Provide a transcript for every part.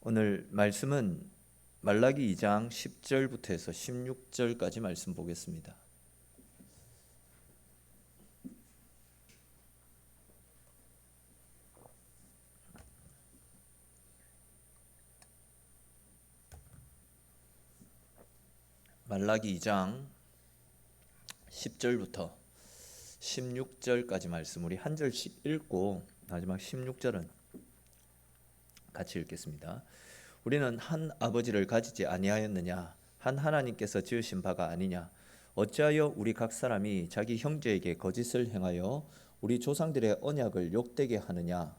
오늘 말씀은 말라기 2장 10절부터 해서 16절까지 말씀 보겠습니다. 말라기 2장 10절부터 16절까지 말씀 우리 한 절씩 읽고 마지막 16절은 같이 읽겠습니다. 우리는 한 아버지를 가지지 아니하였느냐? 한 하나님께서 지으신 바가 아니냐? 어찌하여 우리 각 사람이 자기 형제에게 거짓을 행하여 우리 조상들의 언약을 욕되게 하느냐?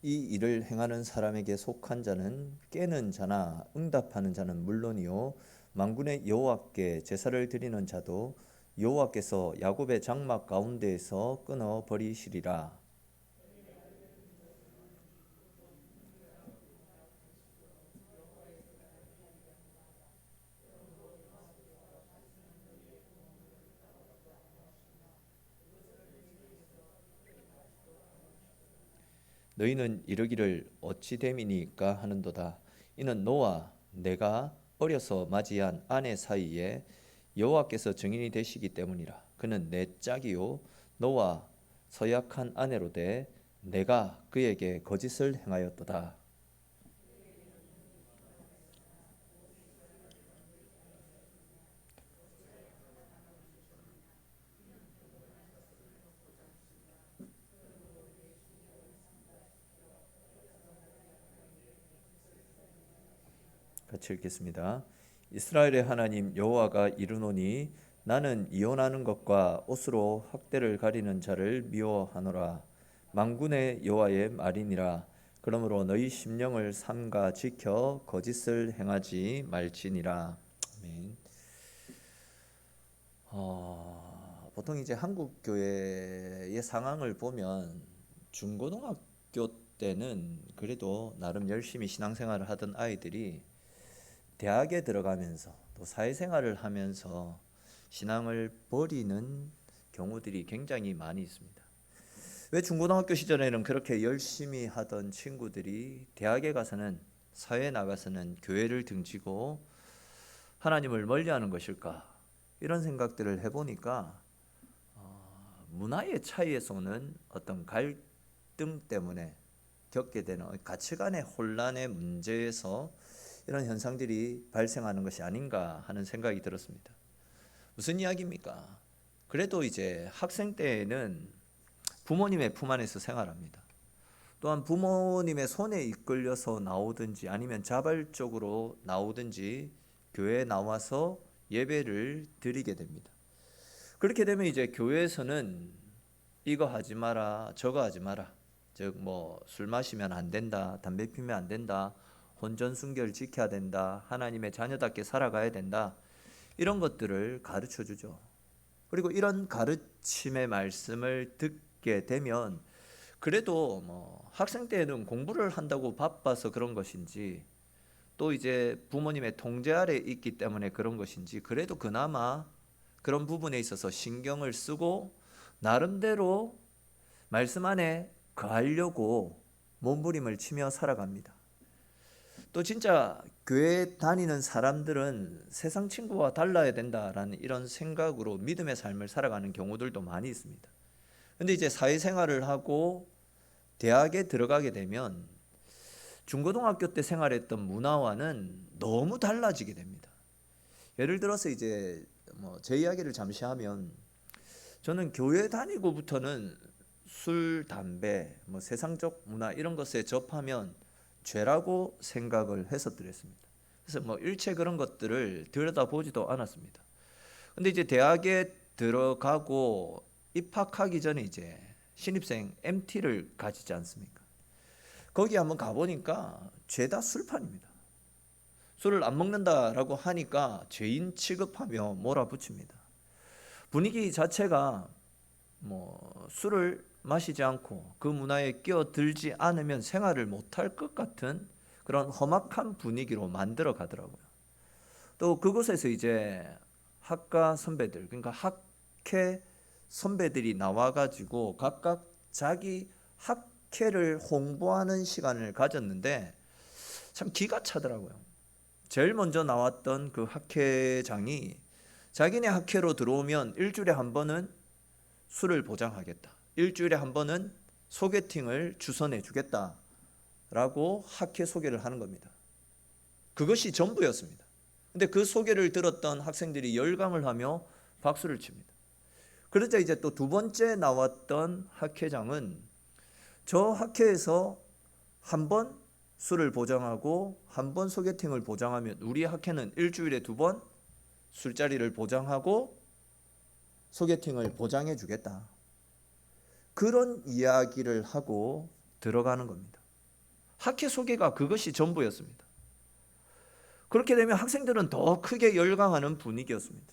이 일을 행하는 사람에게 속한 자는 깨는 자나 응답하는 자는 물론이요 만군의 여호와께 제사를 드리는 자도 여호와께서 야곱의 장막 가운데에서 끊어 버리시리라. 너희는 이르기를 어찌 됨이니까 하는도다. 이는 너와 내가 어려서 맞이한 아내 사이에 여호와께서 증인이 되시기 때문이라. 그는 내 짝이요 너와 서약한 아내로되 내가 그에게 거짓을 행하였도다. 같이 읽겠습니다. 이스라엘의 하나님 여호와가 이르노니 나는 이혼하는 것과 옷으로 학대를 가리는 자를 미워하노라. 만군의 여호와의 말이니라. 그러므로 너희 심령을 삼가 지켜 거짓을 행하지 말지니라. 아멘. 보통 이제 한국 교회의 상황을 보면 중고등학교 때는 그래도 나름 열심히 신앙생활을 하던 아이들이 대학에 들어가면서 또 사회생활을 하면서 신앙을 버리는 경우들이 굉장히 많이 있습니다. 왜 중고등학교 시절에는 그렇게 열심히 하던 친구들이 대학에 가서는 사회에 나가서는 교회를 등지고 하나님을 멀리하는 것일까? 이런 생각들을 해보니까 문화의 차이에서 오는 어떤 갈등 때문에 겪게 되는 가치관의 혼란의 문제에서 이런 현상들이 발생하는 것이 아닌가 하는 생각이 들었습니다. 무슨 이야기입니까? 그래도 이제 학생 때에는 부모님의 품 안에서 생활합니다. 또한 부모님의 손에 이끌려서 나오든지 아니면 자발적으로 나오든지 교회에 나와서 예배를 드리게 됩니다. 그렇게 되면 이제 교회에서는 이거 하지 마라, 저거 하지 마라. 즉 뭐 술 마시면 안 된다, 담배 피면 안 된다, 혼전순결 지켜야 된다, 하나님의 자녀답게 살아가야 된다, 이런 것들을 가르쳐 주죠. 그리고 이런 가르침의 말씀을 듣게 되면 그래도 뭐 학생 때에는 공부를 한다고 바빠서 그런 것인지 또 이제 부모님의 통제 아래 있기 때문에 그런 것인지 그래도 그나마 그런 부분에 있어서 신경을 쓰고 나름대로 말씀 안에 거하려고 몸부림을 치며 살아갑니다. 또 진짜 교회 다니는 사람들은 세상 친구와 달라야 된다라는 이런 생각으로 믿음의 삶을 살아가는 경우들도 많이 있습니다. 근데 이제 사회생활을 하고 대학에 들어가게 되면 중고등학교 때 생활했던 문화와는 너무 달라지게 됩니다. 예를 들어서 이제 뭐 제 이야기를 잠시 하면 저는 교회 다니고부터는 술, 담배, 뭐 세상적 문화 이런 것에 접하면 죄라고 생각을 했었더랬습니다. 그래서 뭐 일체 그런 것들을 들여다보지도 않았습니다. 근데 이제 대학에 들어가고 입학하기 전에 이제 신입생 MT를 가지지 않습니까? 거기 한번 가보니까 죄다 술판입니다. 술을 안 먹는다라고 하니까 죄인 취급하며 몰아붙입니다. 분위기 자체가 뭐 술을 마시지 않고 그 문화에 끼어들지 않으면 생활을 못할 것 같은 그런 험악한 분위기로 만들어 가더라고요. 또 그곳에서 이제 학과 선배들, 그러니까 학회 선배들이 나와가지고 각각 자기 학회를 홍보하는 시간을 가졌는데 참 기가 차더라고요. 제일 먼저 나왔던 그 학회장이 자기네 학회로 들어오면 일주일에 한 번은 술을 보장하겠다, 일주일에 한 번은 소개팅을 주선해 주겠다라고 학회 소개를 하는 겁니다. 그것이 전부였습니다. 근데 그 소개를 들었던 학생들이 열광을 하며 박수를 칩니다. 그러자 이제 또 두 번째 나왔던 학회장은 저 학회에서 한 번 술을 보장하고 한 번 소개팅을 보장하면 우리 학회는 일주일에 두 번 술자리를 보장하고 소개팅을 보장해 주겠다, 그런 이야기를 하고 들어가는 겁니다. 학회 소개가 그것이 전부였습니다. 그렇게 되면 학생들은 더 크게 열광하는 분위기였습니다.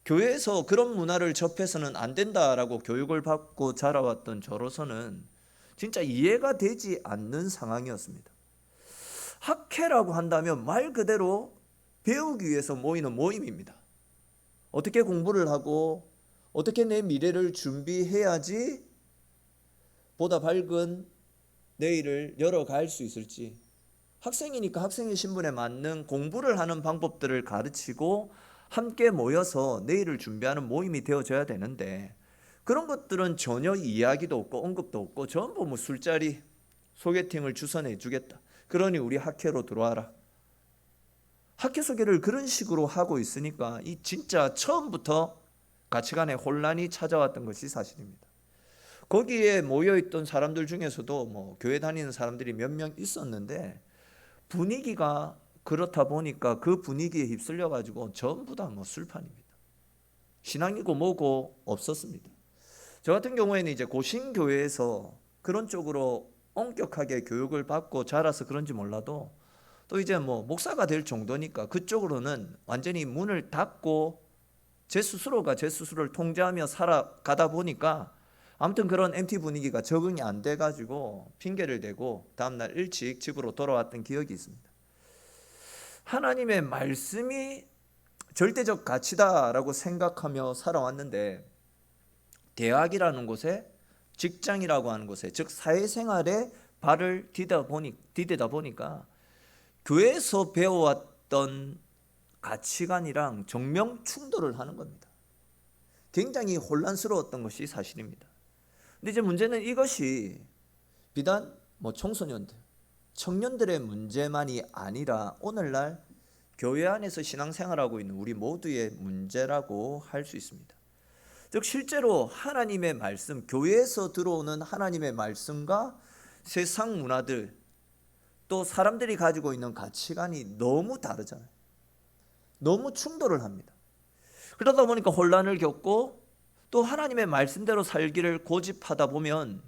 교회에서 그런 문화를 접해서는 안 된다라고 교육을 받고 자라왔던 저로서는 진짜 이해가 되지 않는 상황이었습니다. 학회라고 한다면 말 그대로 배우기 위해서 모이는 모임입니다. 어떻게 공부를 하고 어떻게 내 미래를 준비해야지 보다 밝은 내일을 열어갈 수 있을지, 학생이니까 학생의 신분에 맞는 공부를 하는 방법들을 가르치고 함께 모여서 내일을 준비하는 모임이 되어져야 되는데, 그런 것들은 전혀 이야기도 없고 언급도 없고 전부 뭐 술자리, 소개팅을 주선해 주겠다, 그러니 우리 학회로 들어와라, 학회 소개를 그런 식으로 하고 있으니까 이 진짜 처음부터 가치관의 혼란이 찾아왔던 것이 사실입니다. 거기에 모여있던 사람들 중에서도 뭐 교회 다니는 사람들이 몇 명 있었는데 분위기가 그렇다 보니까 그 분위기에 휩쓸려 가지고 전부 다 뭐 술판입니다. 신앙이고 뭐고 없었습니다. 저 같은 경우에는 이제 고신교회에서 그런 쪽으로 엄격하게 교육을 받고 자라서 그런지 몰라도 또 이제 뭐 목사가 될 정도니까 그쪽으로는 완전히 문을 닫고 제 스스로가 제 스스로를 통제하며 살아가다 보니까 아무튼 그런 MT 분위기가 적응이 안 돼가지고 핑계를 대고 다음날 일찍 집으로 돌아왔던 기억이 있습니다. 하나님의 말씀이 절대적 가치다라고 생각하며 살아왔는데 대학이라는 곳에, 직장이라고 하는 곳에, 즉 사회생활에 발을 디디다 보니까 교회에서 배워왔던 가치관이랑 정면 충돌을 하는 겁니다. 굉장히 혼란스러웠던 것이 사실입니다. 근데 이제 문제는 이것이 비단 뭐 청소년들, 청년들의 문제만이 아니라 오늘날 교회 안에서 신앙생활하고 있는 우리 모두의 문제라고 할 수 있습니다. 즉 실제로 하나님의 말씀, 교회에서 들어오는 하나님의 말씀과 세상 문화들, 또 사람들이 가지고 있는 가치관이 너무 다르잖아요. 너무 충돌을 합니다. 그러다 보니까 혼란을 겪고 또 하나님의 말씀대로 살기를 고집하다 보면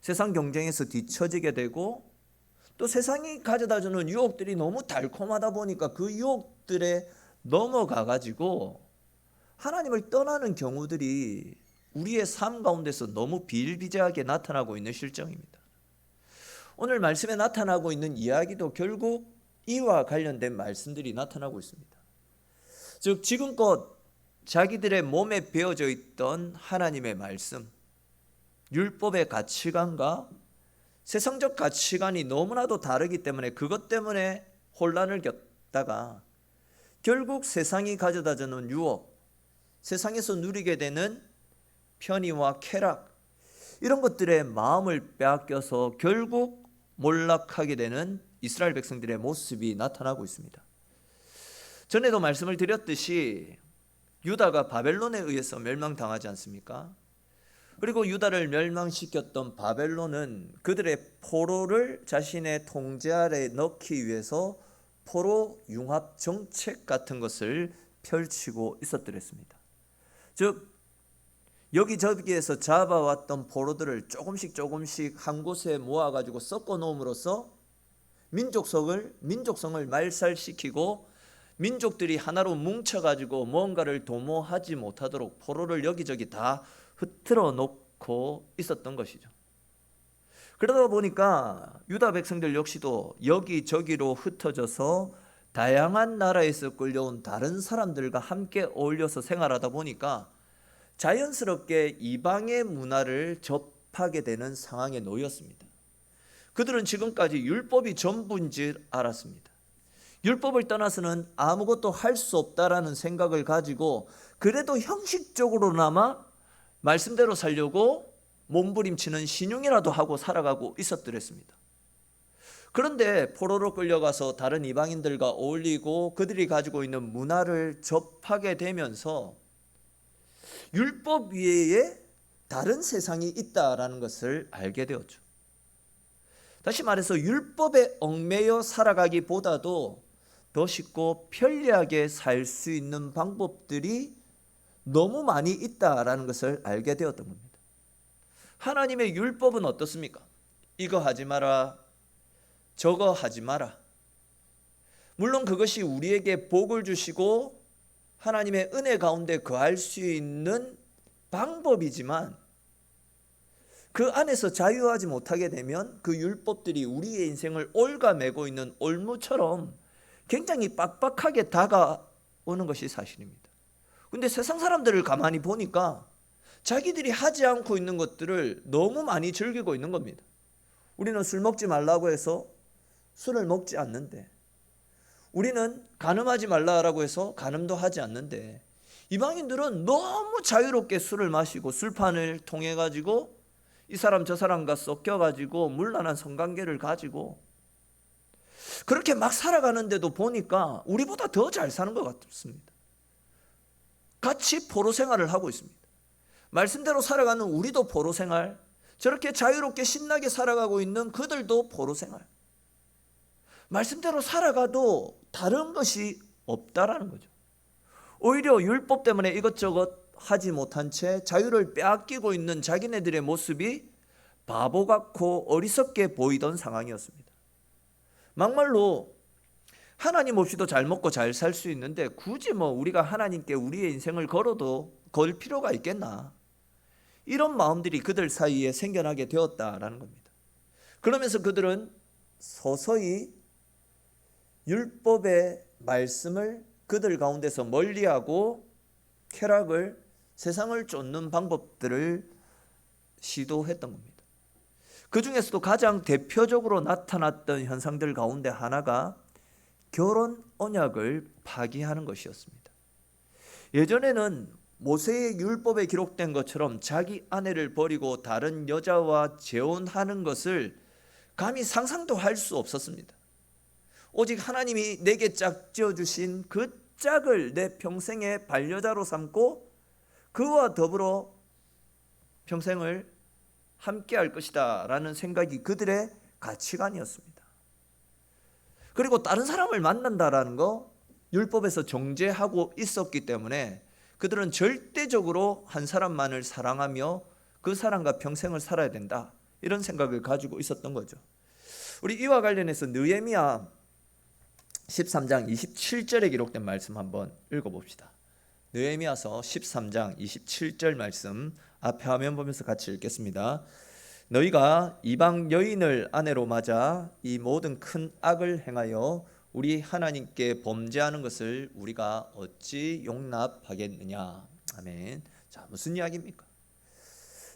세상 경쟁에서 뒤처지게 되고, 또 세상이 가져다주는 유혹들이 너무 달콤하다 보니까 그 유혹들에 넘어가 가지고 하나님을 떠나는 경우들이 우리의 삶 가운데서 너무 비일비재하게 나타나고 있는 실정입니다. 오늘 말씀에 나타나고 있는 이야기도 결국 이와 관련된 말씀들이 나타나고 있습니다. 즉 지금껏 자기들의 몸에 배어져 있던 하나님의 말씀, 율법의 가치관과 세상적 가치관이 너무나도 다르기 때문에 그것 때문에 혼란을 겪다가 결국 세상이 가져다주는 유혹, 세상에서 누리게 되는 편의와 쾌락, 이런 것들에 마음을 빼앗겨서 결국 몰락하게 되는 이스라엘 백성들의 모습이 나타나고 있습니다. 전에도 말씀을 드렸듯이 유다가 바벨론에 의해서 멸망당하지 않습니까? 그리고 유다를 멸망시켰던 바벨론은 그들의 포로를 자신의 통제 아래 넣기 위해서 포로 융합 정책 같은 것을 펼치고 있었더랬습니다. 즉 여기저기에서 잡아왔던 포로들을 조금씩 한 곳에 모아가지고 섞어 놓음으로써 민족성을 말살시키고 민족들이 하나로 뭉쳐가지고 뭔가를 도모하지 못하도록 포로를 여기저기 다 흩트러 놓고 있었던 것이죠. 그러다 보니까 유다 백성들 역시도 여기저기로 흩어져서 다양한 나라에서 끌려온 다른 사람들과 함께 어울려서 생활하다 보니까 자연스럽게 이방의 문화를 접하게 되는 상황에 놓였습니다. 그들은 지금까지 율법이 전부인 줄 알았습니다. 율법을 떠나서는 아무것도 할 수 없다라는 생각을 가지고 그래도 형식적으로나마 말씀대로 살려고 몸부림치는 신용이라도 하고 살아가고 있었더랬습니다. 그런데 포로로 끌려가서 다른 이방인들과 어울리고 그들이 가지고 있는 문화를 접하게 되면서 율법 외에 다른 세상이 있다라는 것을 알게 되었죠. 다시 말해서 율법에 얽매여 살아가기보다도 더 쉽고 편리하게 살 수 있는 방법들이 너무 많이 있다라는 것을 알게 되었던 겁니다. 하나님의 율법은 어떻습니까? 이거 하지 마라, 저거 하지 마라. 물론 그것이 우리에게 복을 주시고 하나님의 은혜 가운데 거할 수 있는 방법이지만 그 안에서 자유하지 못하게 되면 그 율법들이 우리의 인생을 옭아매고 있는 올무처럼 굉장히 빡빡하게 다가오는 것이 사실입니다. 근데 세상 사람들을 가만히 보니까 자기들이 하지 않고 있는 것들을 너무 많이 즐기고 있는 겁니다. 우리는 술 먹지 말라고 해서 술을 먹지 않는데, 우리는 간음하지 말라고 해서 간음도 하지 않는데, 이방인들은 너무 자유롭게 술을 마시고 술판을 통해 가지고 이 사람 저 사람과 섞여 가지고 문란한 성관계를 가지고 그렇게 막 살아가는데도 보니까 우리보다 더 잘 사는 것 같습니다. 같이 포로 생활을 하고 있습니다. 말씀대로 살아가는 우리도 포로 생활, 저렇게 자유롭게 신나게 살아가고 있는 그들도 포로 생활. 말씀대로 살아가도 다른 것이 없다라는 거죠. 오히려 율법 때문에 이것저것 하지 못한 채 자유를 빼앗기고 있는 자기네들의 모습이 바보 같고 어리석게 보이던 상황이었습니다. 막말로 하나님 없이도 잘 먹고 잘 살 수 있는데 굳이 우리가 하나님께 우리의 인생을 걸 필요가 있겠나, 이런 마음들이 그들 사이에 생겨나게 되었다라는 겁니다. 그러면서 그들은 서서히 율법의 말씀을 그들 가운데서 멀리하고 쾌락을, 세상을 쫓는 방법들을 시도했던 겁니다. 그 중에서도 가장 대표적으로 나타났던 현상들 가운데 하나가 결혼 언약을 파기하는 것이었습니다. 예전에는 모세의 율법에 기록된 것처럼 자기 아내를 버리고 다른 여자와 재혼하는 것을 감히 상상도 할 수 없었습니다. 오직 하나님이 내게 짝지어 주신 그 짝을 내 평생의 반려자로 삼고 그와 더불어 평생을 함께할 것이다 라는 생각이 그들의 가치관이었습니다. 그리고 다른 사람을 만난다라는 거 율법에서 정죄하고 있었기 때문에 그들은 절대적으로 한 사람만을 사랑하며 그 사람과 평생을 살아야 된다, 이런 생각을 가지고 있었던 거죠. 우리 이와 관련해서 느헤미야 13장 27절에 기록된 말씀 한번 읽어봅시다. 느헤미야서 13장 27절 말씀 앞에 화면 보면서 같이 읽겠습니다. 너희가 이방 여인을 아내로 맞아 이 모든 큰 악을 행하여 우리 하나님께 범죄하는 것을 우리가 어찌 용납하겠느냐. 아멘. 자, 무슨 이야기입니까?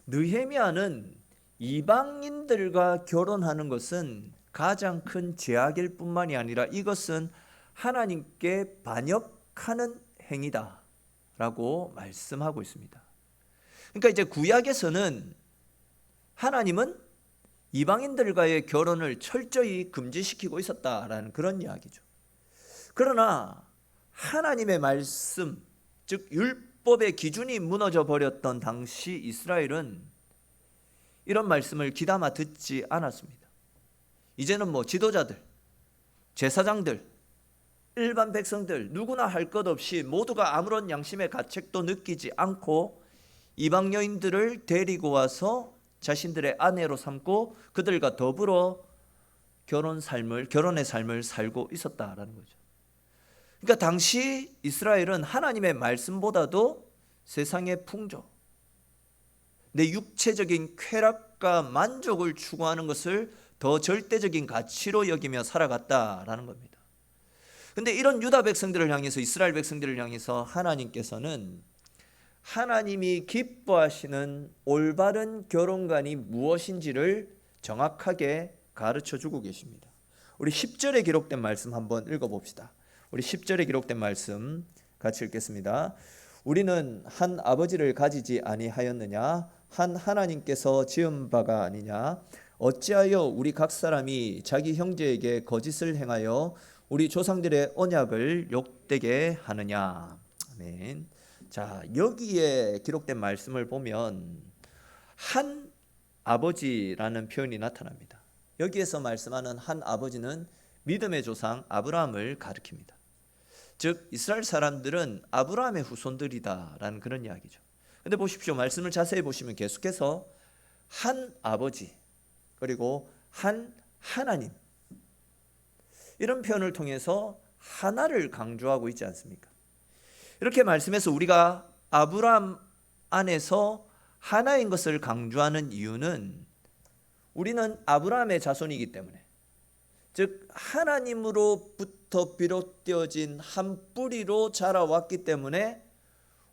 느헤미야는 이방인들과 결혼하는 것은 가장 큰 죄악일 뿐만이 아니라 이것은 하나님께 반역하는 행위다 라고 말씀하고 있습니다. 그러니까 이제 구약에서는 하나님은 이방인들과의 결혼을 철저히 금지시키고 있었다라는 그런 이야기죠. 그러나 하나님의 말씀, 즉 율법의 기준이 무너져 버렸던 당시 이스라엘은 이런 말씀을 귀담아 듣지 않았습니다. 이제는 지도자들, 제사장들, 일반 백성들 누구나 할 것 없이 모두가 아무런 양심의 가책도 느끼지 않고 이방 여인들을 데리고 와서 자신들의 아내로 삼고 그들과 더불어 결혼의 삶을 살고 있었다라는 거죠. 그러니까 당시 이스라엘은 하나님의 말씀보다도 세상의 풍조, 내 육체적인 쾌락과 만족을 추구하는 것을 더 절대적인 가치로 여기며 살아갔다라는 겁니다. 근데 이런 유다 백성들을 향해서, 이스라엘 백성들을 향해서 하나님께서는 하나님이 기뻐하시는 올바른 결혼관이 무엇인지를 정확하게 가르쳐 주고 계십니다. 우리 10절에 기록된 말씀 한번 읽어봅시다. 우리 10절에 기록된 말씀 같이 읽겠습니다. 우리는 한 아버지를 가지지 아니하였느냐? 한 하나님께서 지은 바가 아니냐? 어찌하여 우리 각 사람이 자기 형제에게 거짓을 행하여 우리 조상들의 언약을 욕되게 하느냐? 아멘. 자, 여기에 기록된 말씀을 보면 한 아버지라는 표현이 나타납니다. 여기에서 말씀하는 한 아버지는 믿음의 조상 아브라함을 가리킵니다. 즉 이스라엘 사람들은 아브라함의 후손들이다라는 그런 이야기죠. 근데 보십시오. 말씀을 자세히 보시면 계속해서 한 아버지 그리고 한 하나님 이런 표현을 통해서 하나를 강조하고 있지 않습니까? 이렇게 말씀해서 우리가 아브라함 안에서 하나인 것을 강조하는 이유는 우리는 아브라함의 자손이기 때문에, 즉 하나님으로부터 비롯되어진 한 뿌리로 자라왔기 때문에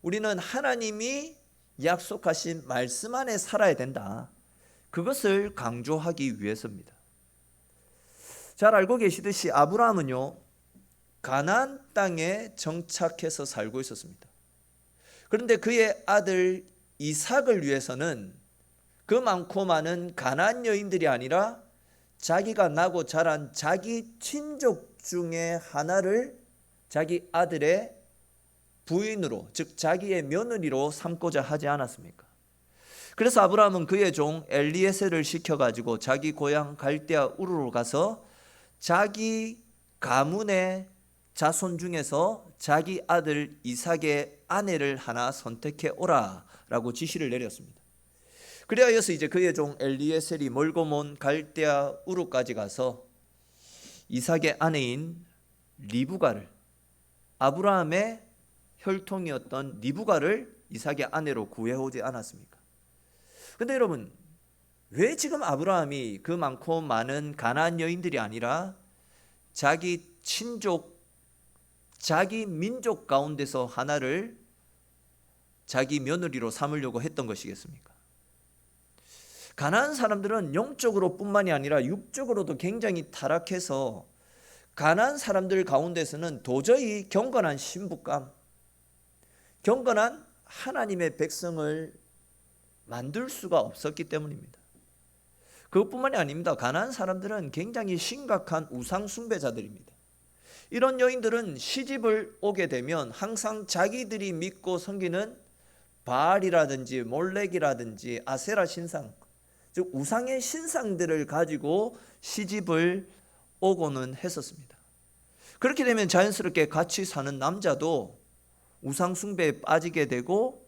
우리는 하나님이 약속하신 말씀 안에 살아야 된다. 그것을 강조하기 위해서입니다. 잘 알고 계시듯이 아브라함은요, 가나안 땅에 정착해서 살고 있었습니다. 그런데 그의 아들 이삭을 위해서는 그 많고 많은 가나안 여인들이 아니라 자기가 나고 자란 자기 친족 중에 하나를 자기 아들의 부인으로, 즉 자기의 며느리로 삼고자 하지 않았습니까? 그래서 아브라함은 그의 종 엘리에셀을 시켜가지고 자기 고향 갈대아 우르로 가서 자기 가문의 자손 중에서 자기 아들 이삭의 아내를 하나 선택해 오라라고 지시를 내렸습니다. 그리하여서 이제 그의 종 엘리에셀이 멀고 먼 갈대아 우르까지 가서 이삭의 아내인 리브가를, 아브라함의 혈통이었던 리브가를 이삭의 아내로 구해오지 않았습니까? 근데 여러분, 왜 지금 아브라함이 그 많고 많은 가나안 여인들이 아니라 자기 친족, 자기 민족 가운데서 하나를 자기 며느리로 삼으려고 했던 것이겠습니까? 가나안 사람들은 영적으로 뿐만이 아니라 육적으로도 굉장히 타락해서 가나안 사람들 가운데서는 도저히 경건한 신부감, 경건한 하나님의 백성을 만들 수가 없었기 때문입니다. 그것뿐만이 아닙니다. 가나안 사람들은 굉장히 심각한 우상 숭배자들입니다. 이런 여인들은 시집을 오게 되면 항상 자기들이 믿고 섬기는 바알이라든지 몰렉이라든지 아세라 신상, 즉 우상의 신상들을 가지고 시집을 오고는 했었습니다. 그렇게 되면 자연스럽게 같이 사는 남자도 우상 숭배에 빠지게 되고,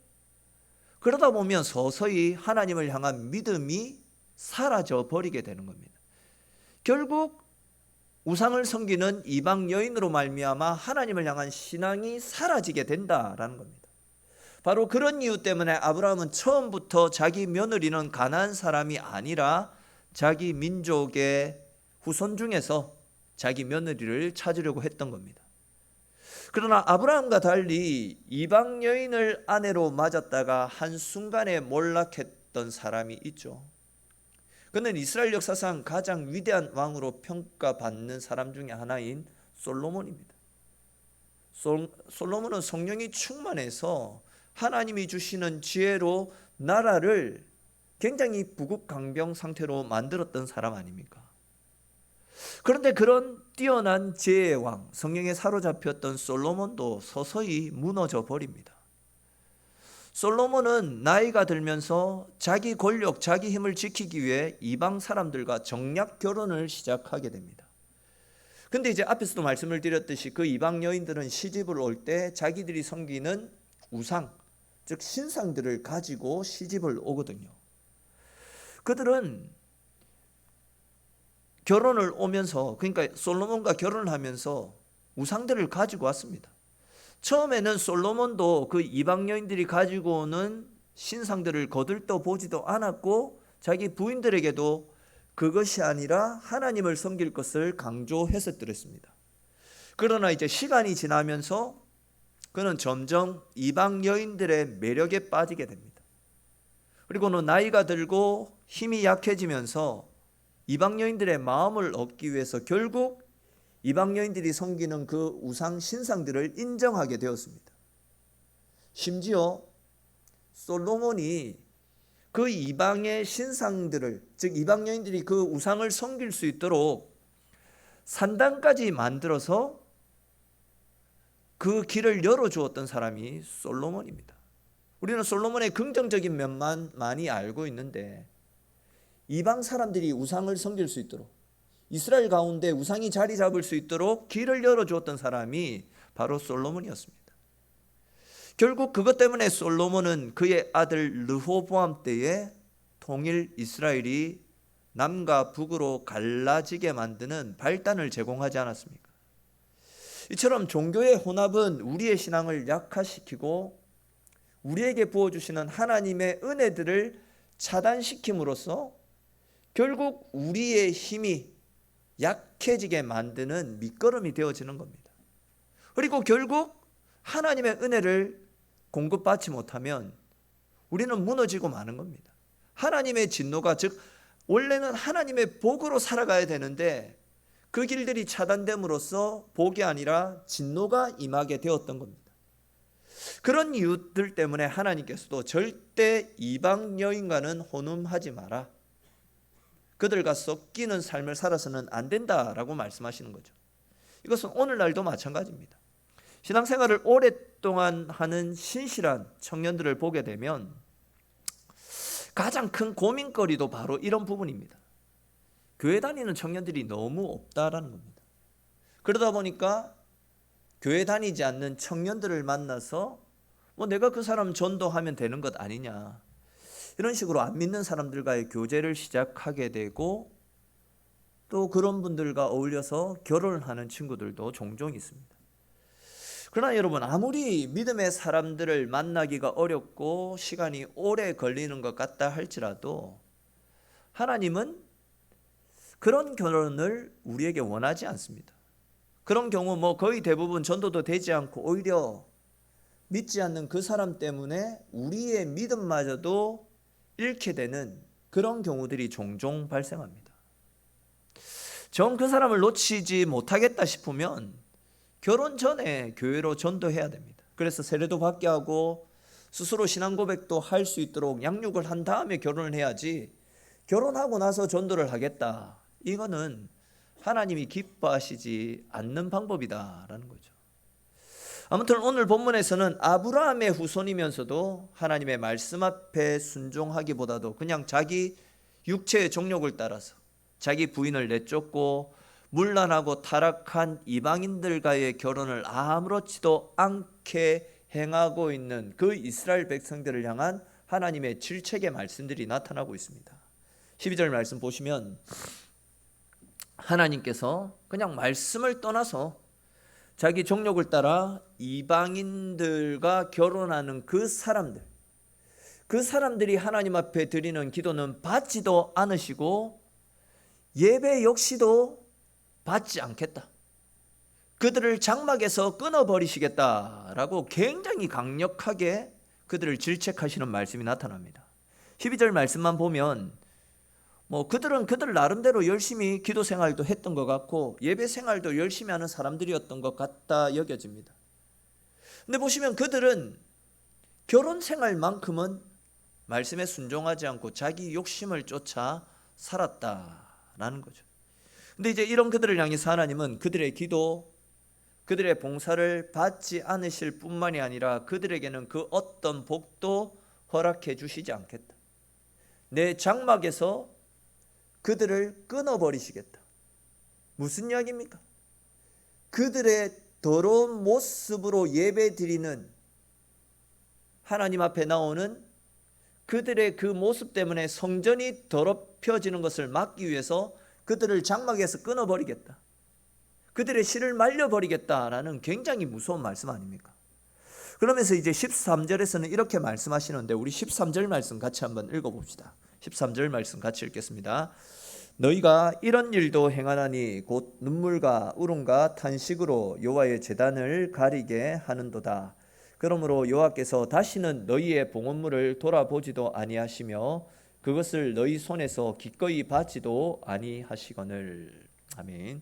그러다 보면 서서히 하나님을 향한 믿음이 사라져 버리게 되는 겁니다. 결국 우상을 섬기는 이방 여인으로 말미암아 하나님을 향한 신앙이 사라지게 된다라는 겁니다. 바로 그런 이유 때문에 아브라함은 처음부터 자기 며느리는 가나안 사람이 아니라 자기 민족의 후손 중에서 자기 며느리를 찾으려고 했던 겁니다. 그러나 아브라함과 달리 이방 여인을 아내로 맞았다가 한순간에 몰락했던 사람이 있죠. 그는 이스라엘 역사상 가장 위대한 왕으로 평가받는 사람 중에 하나인 솔로몬입니다. 솔로몬은 성령이 충만해서 하나님이 주시는 지혜로 나라를 굉장히 부국강병 상태로 만들었던 사람 아닙니까? 그런데 그런 뛰어난 지혜의 왕, 성령에 사로잡혔던 솔로몬도 서서히 무너져 버립니다. 솔로몬은 나이가 들면서 자기 권력, 자기 힘을 지키기 위해 이방 사람들과 정략 결혼을 시작하게 됩니다. 근데 이제 앞에서도 말씀을 드렸듯이 그 이방 여인들은 시집을 올 때 자기들이 섬기는 우상, 즉 신상들을 가지고 시집을 오거든요. 그들은 결혼을 오면서, 그러니까 솔로몬과 결혼을 하면서 우상들을 가지고 왔습니다. 처음에는 솔로몬도 그 이방 여인들이 가지고 오는 신상들을 거들떠 보지도 않았고 자기 부인들에게도 그것이 아니라 하나님을 섬길 것을 강조했었더랬습니다. 그러나 이제 시간이 지나면서 그는 점점 이방 여인들의 매력에 빠지게 됩니다. 그리고는 나이가 들고 힘이 약해지면서 이방 여인들의 마음을 얻기 위해서 결국 이방 여인들이 섬기는 그 우상 신상들을 인정하게 되었습니다. 심지어 솔로몬이 그 이방의 신상들을, 즉 이방 여인들이 그 우상을 섬길 수 있도록 산당까지 만들어서 그 길을 열어주었던 사람이 솔로몬입니다. 우리는 솔로몬의 긍정적인 면만 많이 알고 있는데 이방 사람들이 우상을 섬길 수 있도록, 이스라엘 가운데 우상이 자리 잡을 수 있도록 길을 열어주었던 사람이 바로 솔로몬이었습니다. 결국 그것 때문에 솔로몬은 그의 아들 르호보암 때에 통일 이스라엘이 남과 북으로 갈라지게 만드는 발단을 제공하지 않았습니까? 이처럼 종교의 혼합은 우리의 신앙을 약화시키고 우리에게 부어주시는 하나님의 은혜들을 차단시킴으로써 결국 우리의 힘이 약해지게 만드는 밑거름이 되어지는 겁니다. 그리고 결국 하나님의 은혜를 공급받지 못하면 우리는 무너지고 마는 겁니다. 하나님의 진노가, 즉 원래는 하나님의 복으로 살아가야 되는데 그 길들이 차단됨으로써 복이 아니라 진노가 임하게 되었던 겁니다. 그런 이유들 때문에 하나님께서도 절대 이방 여인과는 혼음하지 마라, 그들과 섞이는 삶을 살아서는 안 된다라고 말씀하시는 거죠. 이것은 오늘날도 마찬가지입니다. 신앙생활을 오랫동안 하는 신실한 청년들을 보게 되면 가장 큰 고민거리도 바로 이런 부분입니다. 교회 다니는 청년들이 너무 없다라는 겁니다. 그러다 보니까 교회 다니지 않는 청년들을 만나서 내가 그 사람 전도하면 되는 것 아니냐, 이런 식으로 안 믿는 사람들과의 교제를 시작하게 되고 또 그런 분들과 어울려서 결혼을 하는 친구들도 종종 있습니다. 그러나 여러분, 아무리 믿음의 사람들을 만나기가 어렵고 시간이 오래 걸리는 것 같다 할지라도 하나님은 그런 결혼을 우리에게 원하지 않습니다. 그런 경우 거의 대부분 전도도 되지 않고 오히려 믿지 않는 그 사람 때문에 우리의 믿음마저도 잃게 되는 그런 경우들이 종종 발생합니다. 정 그 사람을 놓치지 못하겠다 싶으면 결혼 전에 교회로 전도해야 됩니다. 그래서 세례도 받게 하고 스스로 신앙 고백도 할 수 있도록 양육을 한 다음에 결혼을 해야지, 결혼하고 나서 전도를 하겠다, 이거는 하나님이 기뻐하시지 않는 방법이다라는 거죠. 아무튼 오늘 본문에서는 아브라함의 후손이면서도 하나님의 말씀 앞에 순종하기보다도 그냥 자기 육체의 정욕을 따라서 자기 부인을 내쫓고 문란하고 타락한 이방인들과의 결혼을 아무렇지도 않게 행하고 있는 그 이스라엘 백성들을 향한 하나님의 질책의 말씀들이 나타나고 있습니다. 12절 말씀 보시면 하나님께서 그냥 말씀을 떠나서 자기 정욕을 따라 이방인들과 결혼하는 그 사람들이 하나님 앞에 드리는 기도는 받지도 않으시고 예배 역시도 받지 않겠다, 그들을 장막에서 끊어버리시겠다라고 굉장히 강력하게 그들을 질책하시는 말씀이 나타납니다. 12절 말씀만 보면 그들은 그들 나름대로 열심히 기도 생활도 했던 것 같고 예배 생활도 열심히 하는 사람들이었던 것 같다 여겨집니다. 근데 보시면 그들은 결혼 생활만큼은 말씀에 순종하지 않고 자기 욕심을 쫓아 살았다라는 거죠. 근데 이제 이런 그들을 향해서 하나님은 그들의 기도, 그들의 봉사를 받지 않으실 뿐만이 아니라 그들에게는 그 어떤 복도 허락해 주시지 않겠다, 내 장막에서 그들을 끊어버리시겠다. 무슨 이야기입니까? 그들의 더러운 모습으로 예배 드리는, 하나님 앞에 나오는 그들의 그 모습 때문에 성전이 더럽혀지는 것을 막기 위해서 그들을 장막에서 끊어버리겠다, 그들의 실을 말려버리겠다라는 굉장히 무서운 말씀 아닙니까? 그러면서 이제 13절에서는 이렇게 말씀하시는데 우리 13절 말씀 같이 한번 읽어봅시다. 13절 말씀 같이 읽겠습니다. 너희가 이런 일도 행하나니 곧 눈물과 울음과 탄식으로 여호와의 제단을 가리게 하는도다. 그러므로 여호와께서 다시는 너희의 봉헌물을 돌아보지도 아니하시며 그것을 너희 손에서 기꺼이 받지도 아니하시거늘. 아멘.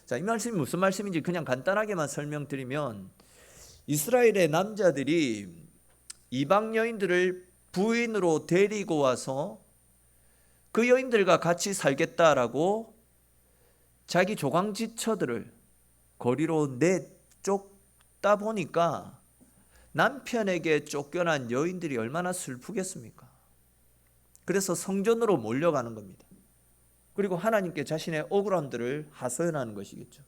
자, 이 말씀이 무슨 말씀인지 그냥 간단하게만 설명드리면, 이스라엘의 남자들이 이방 여인들을 부인으로 데리고 와서 그 여인들과 같이 살겠다라고 자기 조강지처들을 거리로 내쫓다 보니까 남편에게 쫓겨난 여인들이 얼마나 슬프겠습니까? 그래서 성전으로 몰려가는 겁니다. 그리고 하나님께 자신의 억울함들을 하소연하는 것이겠죠.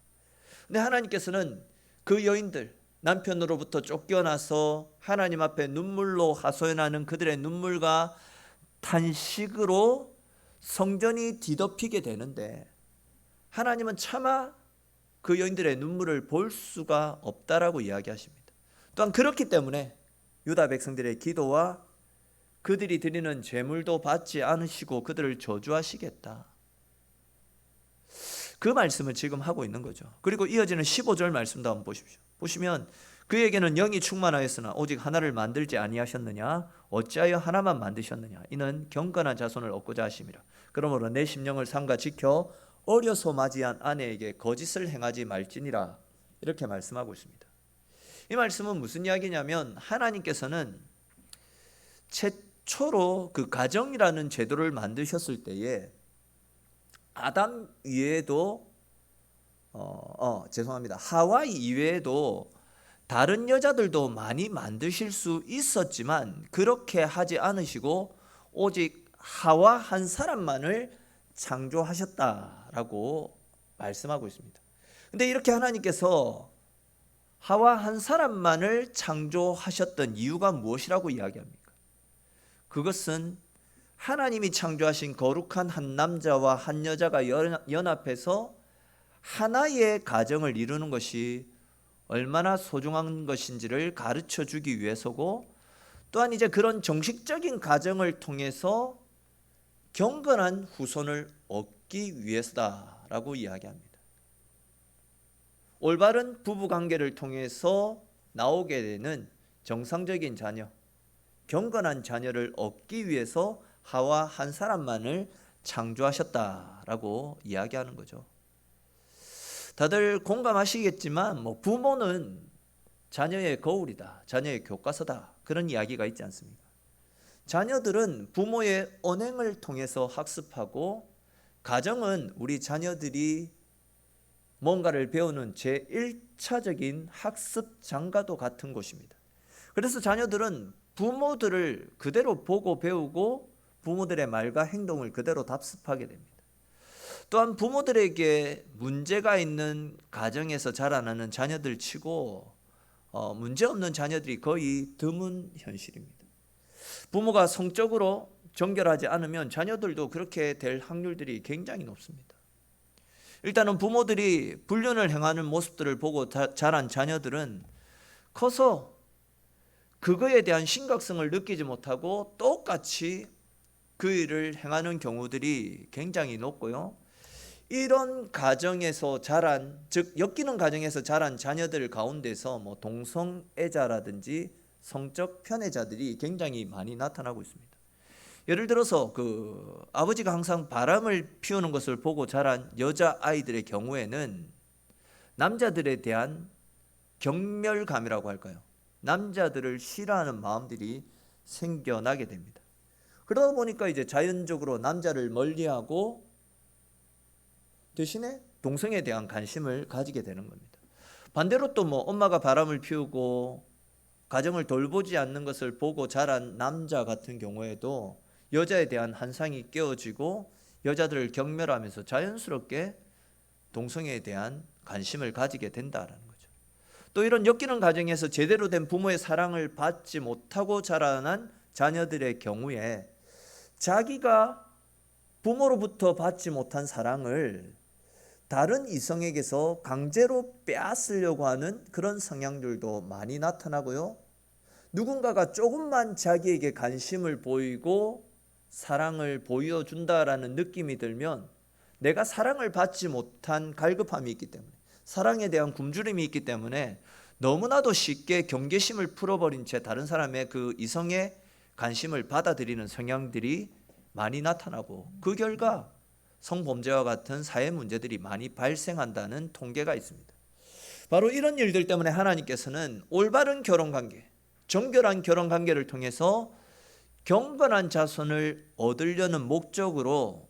근데 하나님께서는 그 여인들, 남편으로부터 쫓겨나서 하나님 앞에 눈물로 하소연하는 그들의 눈물과 탄식으로 성전이 뒤덮이게 되는데, 하나님은 차마 그 여인들의 눈물을 볼 수가 없다라고 이야기하십니다. 또한 그렇기 때문에 유다 백성들의 기도와 그들이 드리는 제물도 받지 않으시고 그들을 저주하시겠다, 그 말씀을 지금 하고 있는 거죠. 그리고 이어지는 15절 말씀도 한번 보십시오. 보시면 그에게는 영이 충만하였으나 오직 하나를 만들지 아니하셨느냐? 어찌하여 하나만 만드셨느냐? 이는 경건한 자손을 얻고자 하심이라. 그러므로 내 심령을 삼가 지켜 어려서 맞이한 아내에게 거짓을 행하지 말지니라. 이렇게 말씀하고 있습니다. 이 말씀은 무슨 이야기냐면, 하나님께서는 최초로 그 가정이라는 제도를 만드셨을 때에 아담 이외에도 하와 이외에도 다른 여자들도 많이 만드실 수 있었지만 그렇게 하지 않으시고 오직 하와 한 사람만을 창조하셨다라고 말씀하고 있습니다. 근데 이렇게 하나님께서 하와 한 사람만을 창조하셨던 이유가 무엇이라고 이야기합니까? 그것은 하나님이 창조하신 거룩한 한 남자와 한 여자가 연합해서 하나의 가정을 이루는 것이 얼마나 소중한 것인지를 가르쳐 주기 위해서고, 또한 이제 그런 정식적인 가정을 통해서 경건한 후손을 얻기 위해서다라고 이야기합니다. 올바른 부부관계를 통해서 나오게 되는 정상적인 자녀, 경건한 자녀를 얻기 위해서 하와 한 사람만을 창조하셨다라고 이야기하는 거죠. 다들 공감하시겠지만 부모는 자녀의 거울이다, 자녀의 교과서다, 그런 이야기가 있지 않습니까? 자녀들은 부모의 언행을 통해서 학습하고, 가정은 우리 자녀들이 뭔가를 배우는 제1차적인 학습 장과도 같은 곳입니다. 그래서 자녀들은 부모들을 그대로 보고 배우고 부모들의 말과 행동을 그대로 답습하게 됩니다. 또한 부모들에게 문제가 있는 가정에서 자라나는 자녀들 치고 문제없는 자녀들이 거의 드문 현실입니다. 부모가 성적으로 정결하지 않으면 자녀들도 그렇게 될 확률들이 굉장히 높습니다. 일단은 부모들이 불륜을 행하는 모습들을 보고 자란 자녀들은 커서 그거에 대한 심각성을 느끼지 못하고 똑같이 그 일을 행하는 경우들이 굉장히 높고요. 이런 가정에서 자란, 즉 엮이는 가정에서 자란 자녀들 가운데서 동성애자라든지 성적 편애자들이 굉장히 많이 나타나고 있습니다. 예를 들어서 그 아버지가 항상 바람을 피우는 것을 보고 자란 여자 아이들의 경우에는 남자들에 대한 경멸감이라고 할까요? 남자들을 싫어하는 마음들이 생겨나게 됩니다. 그러다 보니까 이제 자연적으로 남자를 멀리하고 대신에 동성에 대한 관심을 가지게 되는 겁니다. 반대로 또 엄마가 바람을 피우고 가정을 돌보지 않는 것을 보고 자란 남자 같은 경우에도 여자에 대한 환상이 깨어지고 여자들을 경멸하면서 자연스럽게 동성애에 대한 관심을 가지게 된다는 거죠. 또 이런 엮이는 가정에서 제대로 된 부모의 사랑을 받지 못하고 자라난 자녀들의 경우에 자기가 부모로부터 받지 못한 사랑을 다른 이성에게서 강제로 빼앗으려고 하는 그런 성향들도 많이 나타나고요. 누군가가 조금만 자기에게 관심을 보이고 사랑을 보여준다라는 느낌이 들면 내가 사랑을 받지 못한 갈급함이 있기 때문에, 사랑에 대한 굶주림이 있기 때문에 너무나도 쉽게 경계심을 풀어버린 채 다른 사람의 그 이성의 관심을 받아들이는 성향들이 많이 나타나고, 그 결과 성범죄와 같은 사회 문제들이 많이 발생한다는 통계가 있습니다. 바로 이런 일들 때문에 하나님께서는 올바른 결혼관계, 정결한 결혼관계를 통해서 경건한 자손을 얻으려는 목적으로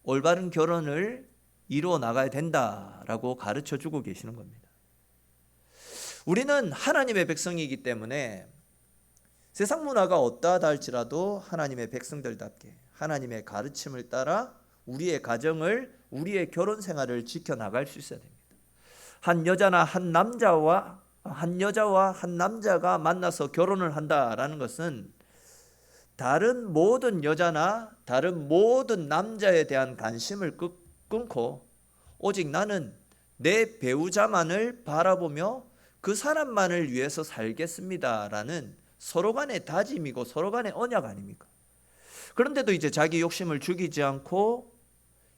올바른 결혼을 이루어 나가야 된다라고 가르쳐 주고 계시는 겁니다. 우리는 하나님의 백성이기 때문에 세상 문화가 어떠하다 할지라도 하나님의 백성들답게 하나님의 가르침을 따라 우리의 가정을, 우리의 결혼 생활을 지켜나갈 수 있어야 됩니다. 한 여자와 한 남자가 만나서 결혼을 한다라는 것은 다른 모든 여자나 다른 모든 남자에 대한 관심을 끊고 오직 나는 내 배우자만을 바라보며 그 사람만을 위해서 살겠습니다라는 서로 간의 다짐이고 서로 간의 언약 아닙니까? 그런데도 이제 자기 욕심을 죽이지 않고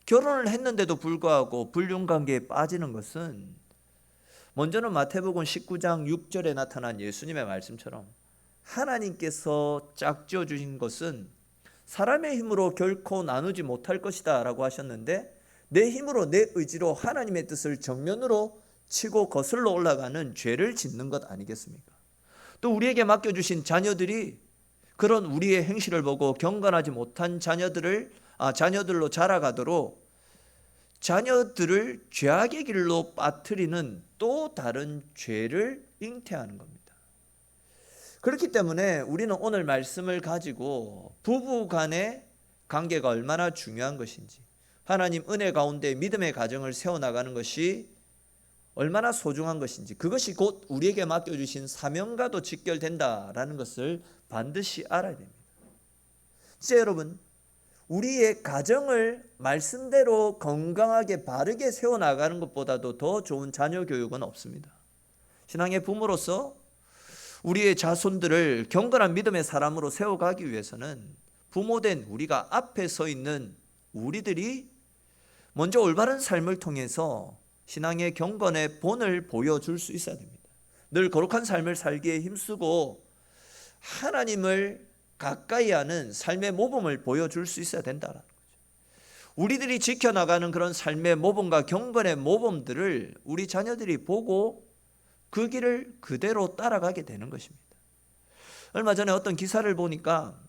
결혼을 했는데도 불구하고 불륜관계에 빠지는 것은, 먼저는 마태복음 19장 6절에 나타난 예수님의 말씀처럼 하나님께서 짝지어 주신 것은 사람의 힘으로 결코 나누지 못할 것이다 라고 하셨는데, 내 힘으로 내 의지로 하나님의 뜻을 정면으로 치고 거슬러 올라가는 죄를 짓는 것 아니겠습니까? 또 우리에게 맡겨주신 자녀들이 그런 우리의 행실을 보고 경건하지 못한 자녀들로 자라가도록 자녀들을 죄악의 길로 빠뜨리는 또 다른 죄를 잉태하는 겁니다. 그렇기 때문에 우리는 오늘 말씀을 가지고 부부 간의 관계가 얼마나 중요한 것인지, 하나님 은혜 가운데 믿음의 가정을 세워나가는 것이 얼마나 소중한 것인지, 그것이 곧 우리에게 맡겨주신 사명과도 직결된다라는 것을 반드시 알아야 됩니다. 진짜 여러분, 우리의 가정을 말씀대로 건강하게 바르게 세워나가는 것보다도 더 좋은 자녀 교육은 없습니다. 신앙의 부모로서 우리의 자손들을 경건한 믿음의 사람으로 세워가기 위해서는 부모된 우리가 앞에 서 있는 우리들이 먼저 올바른 삶을 통해서 신앙의 경건의 본을 보여줄 수 있어야 됩니다. 늘 거룩한 삶을 살기에 힘쓰고 하나님을 가까이 하는 삶의 모범을 보여줄 수 있어야 된다는 거죠. 우리들이 지켜나가는 그런 삶의 모범과 경건의 모범들을 우리 자녀들이 보고 그 길을 그대로 따라가게 되는 것입니다. 얼마 전에 어떤 기사를 보니까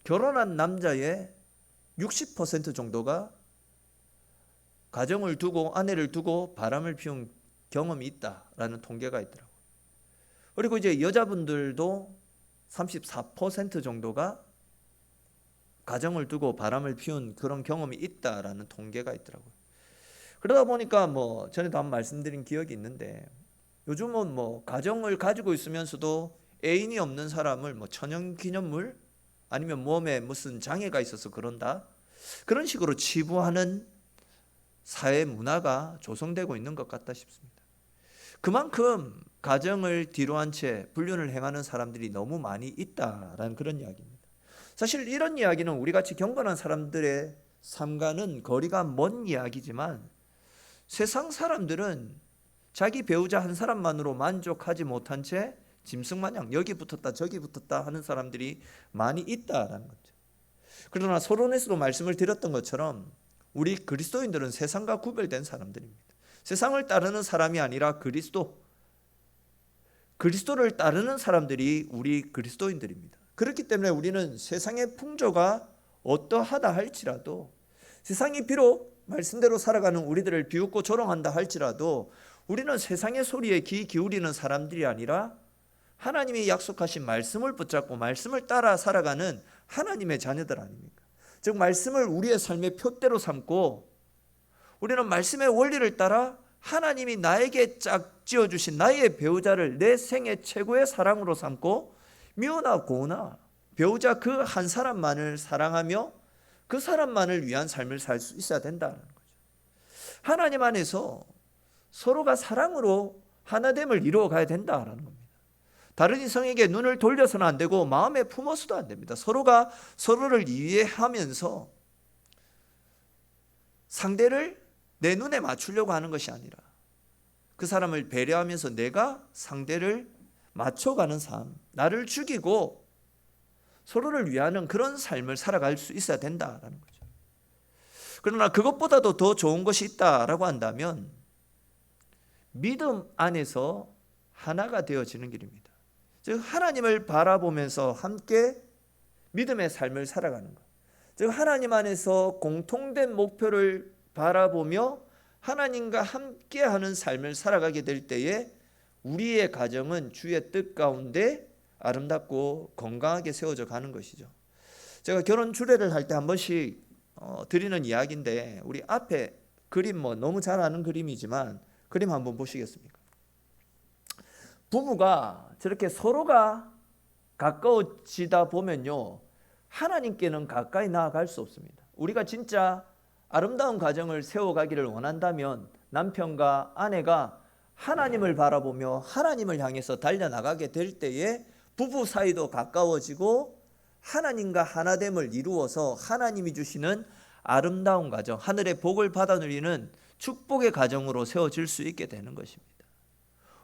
결혼한 남자의 60% 정도가 가정을 두고 아내를 두고 바람을 피운 경험이 있다라는 통계가 있더라고요. 그리고 이제 여자분들도 34% 정도가 가정을 두고 바람을 피운 그런 경험이 있다라는 통계가 있더라고요. 그러다 보니까 전에도 한번 말씀드린 기억이 있는데, 요즘은 가정을 가지고 있으면서도 애인이 없는 사람을 천연기념물 아니면 몸에 무슨 장애가 있어서 그런다, 그런 식으로 치부하는 사회 문화가 조성되고 있는 것 같다 싶습니다. 그만큼 가정을 뒤로 한 채 불륜을 행하는 사람들이 너무 많이 있다라는 그런 이야기입니다. 사실 이런 이야기는 우리같이 경건한 사람들의 삶과는 거리가 먼 이야기지만, 세상 사람들은 자기 배우자 한 사람만으로 만족하지 못한 채 짐승마냥 여기 붙었다 저기 붙었다 하는 사람들이 많이 있다라는 거죠. 그러나 서론에서도 말씀을 드렸던 것처럼 우리 그리스도인들은 세상과 구별된 사람들입니다. 세상을 따르는 사람이 아니라 그리스도를 따르는 사람들이 우리 그리스도인들입니다. 그렇기 때문에 우리는 세상의 풍조가 어떠하다 할지라도, 세상이 비록 말씀대로 살아가는 우리들을 비웃고 조롱한다 할지라도, 우리는 세상의 소리에 귀 기울이는 사람들이 아니라 하나님이 약속하신 말씀을 붙잡고 말씀을 따라 살아가는 하나님의 자녀들 아닙니까? 즉 말씀을 우리의 삶의 표대로 삼고, 우리는 말씀의 원리를 따라 하나님이 나에게 짝지어 주신 나의 배우자를 내 생애 최고의 사랑으로 삼고, 미우나 고우나 배우자 그 한 사람만을 사랑하며 그 사람만을 위한 삶을 살 수 있어야 된다는 거죠. 하나님 안에서 서로가 사랑으로 하나됨을 이루어 가야 된다라는 겁니다. 다른 이성에게 눈을 돌려서는 안 되고 마음에 품어서도 안 됩니다. 서로가 서로를 이해하면서 상대를 내 눈에 맞추려고 하는 것이 아니라 그 사람을 배려하면서 내가 상대를 맞춰가는 삶, 나를 죽이고 서로를 위하는 그런 삶을 살아갈 수 있어야 된다라는 거죠. 그러나 그것보다도 더 좋은 것이 있다라고 한다면 믿음 안에서 하나가 되어지는 길입니다. 즉 하나님을 바라보면서 함께 믿음의 삶을 살아가는 것. 즉 하나님 안에서 공통된 목표를 바라보며 하나님과 함께하는 삶을 살아가게 될 때에 우리의 가정은 주의 뜻 가운데 아름답고 건강하게 세워져 가는 것이죠. 제가 결혼 주례를 할 때 한 번씩 드리는 이야기인데 우리 앞에 그림 너무 잘 아는 그림이지만 그림 한번 보시겠습니까? 부부가 저렇게 서로가 가까워지다 보면요 하나님께는 가까이 나아갈 수 없습니다. 우리가 진짜 아름다운 가정을 세워가기를 원한다면 남편과 아내가 하나님을 바라보며 하나님을 향해서 달려나가게 될 때에 부부 사이도 가까워지고 하나님과 하나됨을 이루어서 하나님이 주시는 아름다운 가정, 하늘의 복을 받아 누리는 축복의 가정으로 세워질 수 있게 되는 것입니다.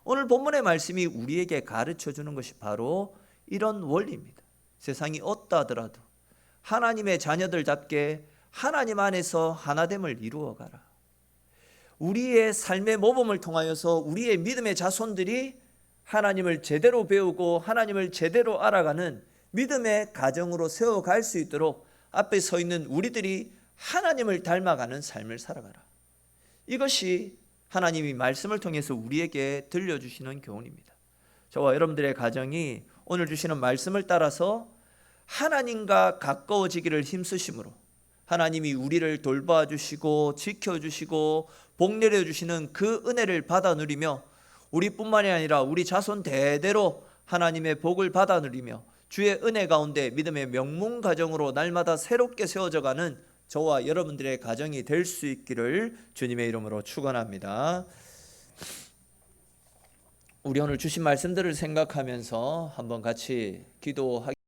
오늘 본문의 말씀이 우리에게 가르쳐 주는 것이 바로 이런 원리입니다. 세상이 어떠하더라도 하나님의 자녀들답게 하나님 안에서 하나됨을 이루어가라. 우리의 삶의 모범을 통하여서 우리의 믿음의 자손들이 하나님을 제대로 배우고 하나님을 제대로 알아가는 믿음의 가정으로 세워갈 수 있도록 앞에 서 있는 우리들이 하나님을 닮아가는 삶을 살아가라. 이것이 하나님이 말씀을 통해서 우리에게 들려주시는 교훈입니다. 저와 여러분들의 가정이 오늘 주시는 말씀을 따라서 하나님과 가까워지기를 힘쓰심으로 하나님이 우리를 돌봐주시고 지켜주시고 복 내려주시는 그 은혜를 받아 누리며 우리뿐만이 아니라 우리 자손 대대로 하나님의 복을 받아 누리며 주의 은혜 가운데 믿음의 명문 가정으로 날마다 새롭게 세워져가는 저와 여러분들의 가정이 될 수 있기를 주님의 이름으로 축원합니다. 우리 오늘 주신 말씀들을 생각하면서 한번 같이 기도하겠습니다.